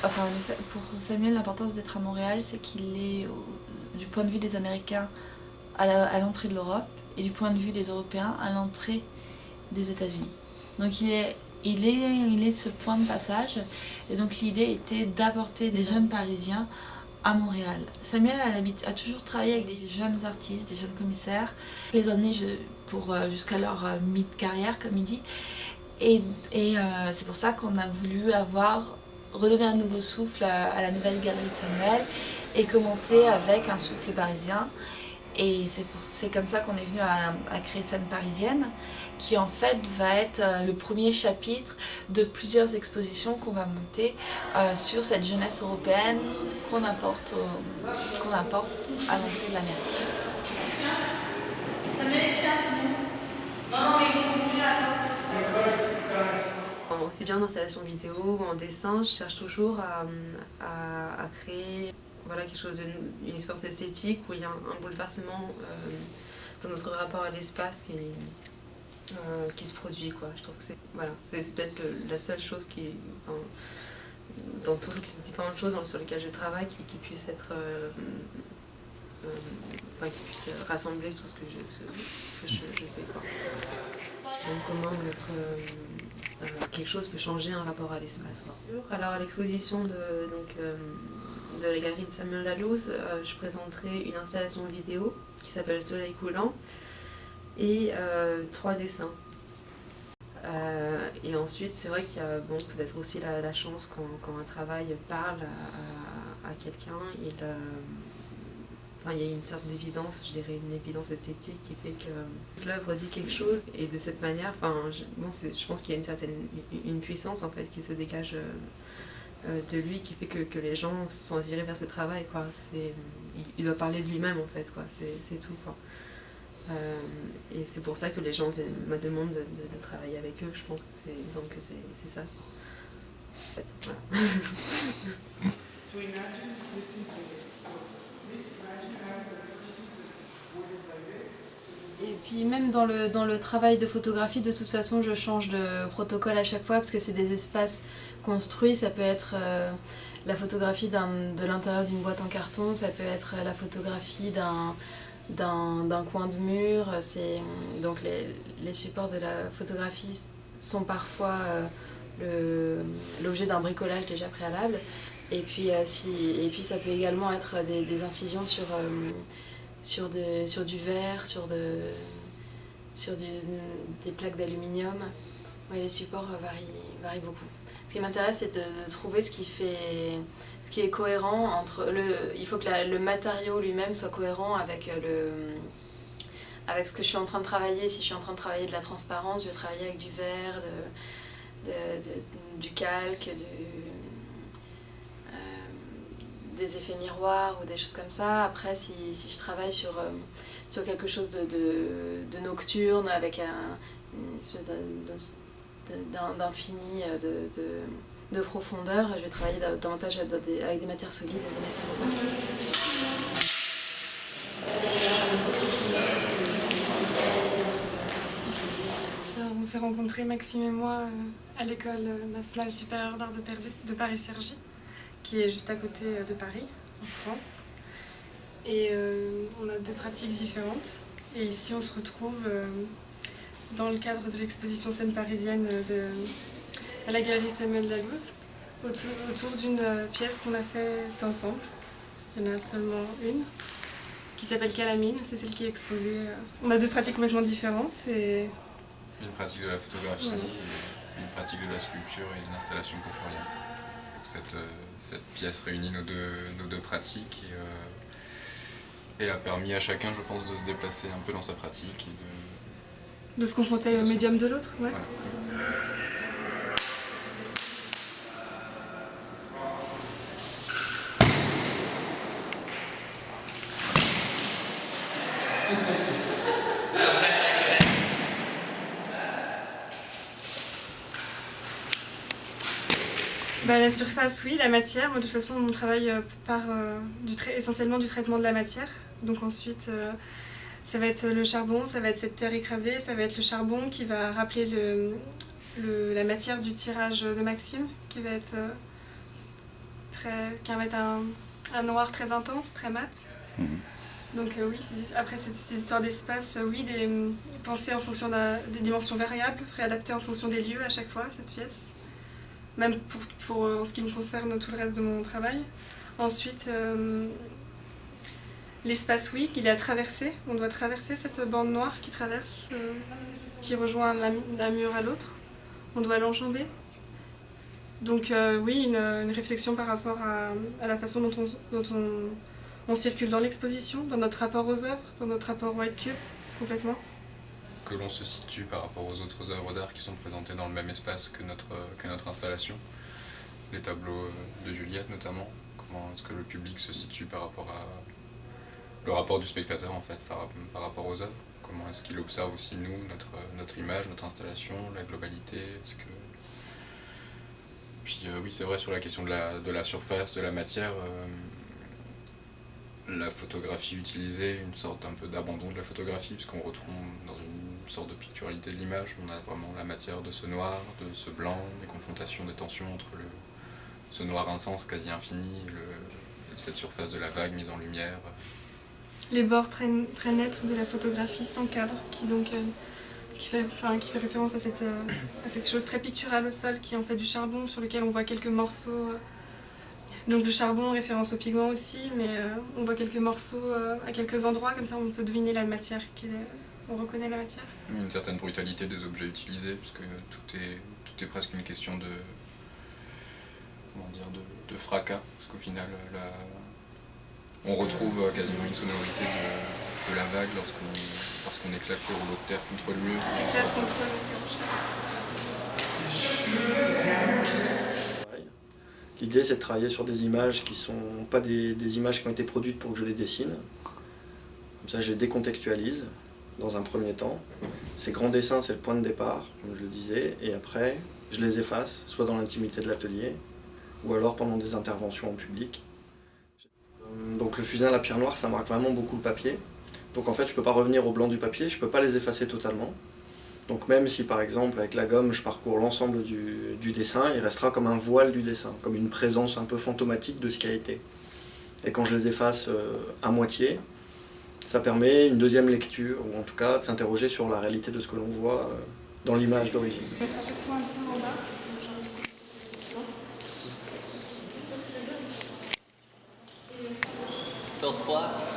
enfin, pour Samuel, l'importance d'être à Montréal, c'est qu'il est, du point de vue des Américains, à l'entrée de l'Europe, et du point de vue des Européens, à l'entrée des États-Unis. Donc il est ce point de passage, et donc l'idée était d'apporter des jeunes Parisiens à Montréal. Samuel a toujours travaillé avec des jeunes artistes, des jeunes commissaires, les emmener jusqu'à leur mi-carrière, comme il dit. C'est pour ça qu'on a voulu redonner un nouveau souffle à la nouvelle galerie de Samuel et commencer avec un souffle parisien. Et c'est comme ça qu'on est venu à créer Scène Parisienne, qui en fait va être le premier chapitre de plusieurs expositions qu'on va monter sur cette jeunesse européenne qu'on apporte à l'entrée de l'Amérique. Aussi bien en installation vidéo ou en dessin, je cherche toujours à créer voilà, quelque chose une expérience esthétique où il y a un bouleversement dans notre rapport à l'espace qui se produit, quoi. Je trouve que c'est peut-être la seule chose qui, enfin, dans toutes les différentes choses sur lesquelles je travaille, qui puisse être qui puisse rassembler tout ce que je fais, quoi. Donc comment quelque chose peut changer un rapport à l'espace. Alors à l'exposition de la galerie de Samuel Lalouse, je présenterai une installation vidéo qui s'appelle Soleil coulant et 3 dessins. Et ensuite, c'est vrai qu'il y a peut-être aussi la chance quand un travail parle à quelqu'un, il y a une sorte d'évidence, je dirais une évidence esthétique qui fait que l'œuvre dit quelque chose. Et de cette manière, je pense qu'il y a une puissance en fait qui se dégage de lui, qui fait que les gens sont attirés vers ce travail, quoi. Il doit parler de lui-même en fait, quoi. C'est tout, quoi. Et c'est pour ça que les gens me demandent de travailler avec eux. Je pense que il me semble que c'est ça. En fait, voilà. Et puis même dans le travail de photographie, de toute façon, je change de protocole à chaque fois parce que c'est des espaces construits. Ça peut être la photographie de l'intérieur d'une boîte en carton, ça peut être la photographie d'un coin de mur. Donc les supports de la photographie sont parfois l'objet d'un bricolage déjà préalable. Et puis ça peut également être des incisions sur du verre, sur des plaques d'aluminium. Ouais, les supports varient beaucoup. Ce qui m'intéresse, c'est de trouver ce qui est cohérent entre il faut que le matériau lui-même soit cohérent avec ce que je suis en train de travailler. Si je suis en train de travailler de la transparence, je vais travailler avec du verre, du calque, des effets miroirs ou des choses comme ça. Après, si je travaille sur quelque chose de nocturne, avec une espèce d'infini de profondeur, je vais travailler davantage avec des matières solides et des matières opaques. On s'est rencontrés, Maxime et moi, à l'École nationale supérieure d'art de Paris-Cergy, qui est juste à côté de Paris, en France. Et on a 2 pratiques différentes. Et ici, on se retrouve dans le cadre de l'exposition Scène Parisienne à la galerie Samuel Lalouse, autour d'une pièce qu'on a faite ensemble. Il y en a seulement une, qui s'appelle Calamine, c'est celle qui est exposée. On a 2 pratiques complètement différentes. Une pratique de la photographie, voilà. Et une pratique de la sculpture et de l'installation coffurière. Cette pièce réunit nos deux pratiques et a permis à chacun, je pense, de se déplacer un peu dans sa pratique et de se confronter au médium de l'autre. Ouais. Voilà. La surface, oui, la matière. Moi, de toute façon, on travaille part essentiellement du traitement de la matière. Donc ensuite, ça va être le charbon, ça va être cette terre écrasée, ça va être le charbon qui va rappeler la matière du tirage de Maxime, qui va être qui va être un noir très intense, très mat. Donc oui, après ces histoires d'espace, oui, penser en fonction des dimensions variables, réadapter en fonction des lieux à chaque fois, cette pièce. Même pour en ce qui me concerne, tout le reste de mon travail. Ensuite, l'espace, oui, il est à traverser. On doit traverser cette bande noire qui rejoint d'un mur à l'autre. On doit l'enjamber. Donc oui, une réflexion par rapport à la façon dont on circule dans l'exposition, dans notre rapport aux œuvres, dans notre rapport au White Cube, complètement. Que l'on se situe par rapport aux autres œuvres d'art qui sont présentées dans le même espace que notre installation. Les tableaux de Juliette notamment. Comment est-ce que le public se situe par rapport à le rapport du spectateur en fait, par rapport aux œuvres. Comment est-ce qu'il observe aussi nous, notre image, notre installation, la globalité. Puis oui, c'est vrai, sur la question de la surface, de la matière, la photographie utilisée, une sorte un peu d'abandon de la photographie, puisqu'on retrouve dans une sorte de picturalité de l'image, on a vraiment la matière de ce noir, de ce blanc, des confrontations, des tensions entre ce noir intense, quasi infini, cette surface de la vague mise en lumière. Les bords très nets de la photographie sans cadre, qui fait référence à cette chose très picturale au sol, qui est en fait du charbon, sur lequel on voit quelques morceaux. Donc le charbon, référence au pigment aussi, mais on voit quelques morceaux à quelques endroits, comme ça on peut deviner la matière, on reconnaît la matière. Une certaine brutalité des objets utilisés, puisque tout est presque une question de fracas, parce qu'au final, on retrouve quasiment une sonorité de la vague lorsqu'on éclate le rouleau de terre contre le mur. C'est éclate contre le mur. L'idée, c'est de travailler sur des images qui sont pas des images qui ont été produites pour que je les dessine. Comme ça, je les décontextualise dans un premier temps. Ces grands dessins, c'est le point de départ, comme je le disais, et après, je les efface, soit dans l'intimité de l'atelier, ou alors pendant des interventions en public. Donc le fusain à la pierre noire, ça marque vraiment beaucoup le papier. Donc en fait, je ne peux pas revenir au blanc du papier, je ne peux pas les effacer totalement. Donc même si par exemple avec la gomme je parcours l'ensemble du dessin, il restera comme un voile du dessin, comme une présence un peu fantomatique de ce qui a été. Et quand je les efface à moitié, ça permet une deuxième lecture, ou en tout cas de s'interroger sur la réalité de ce que l'on voit dans l'image d'origine. Sur 3.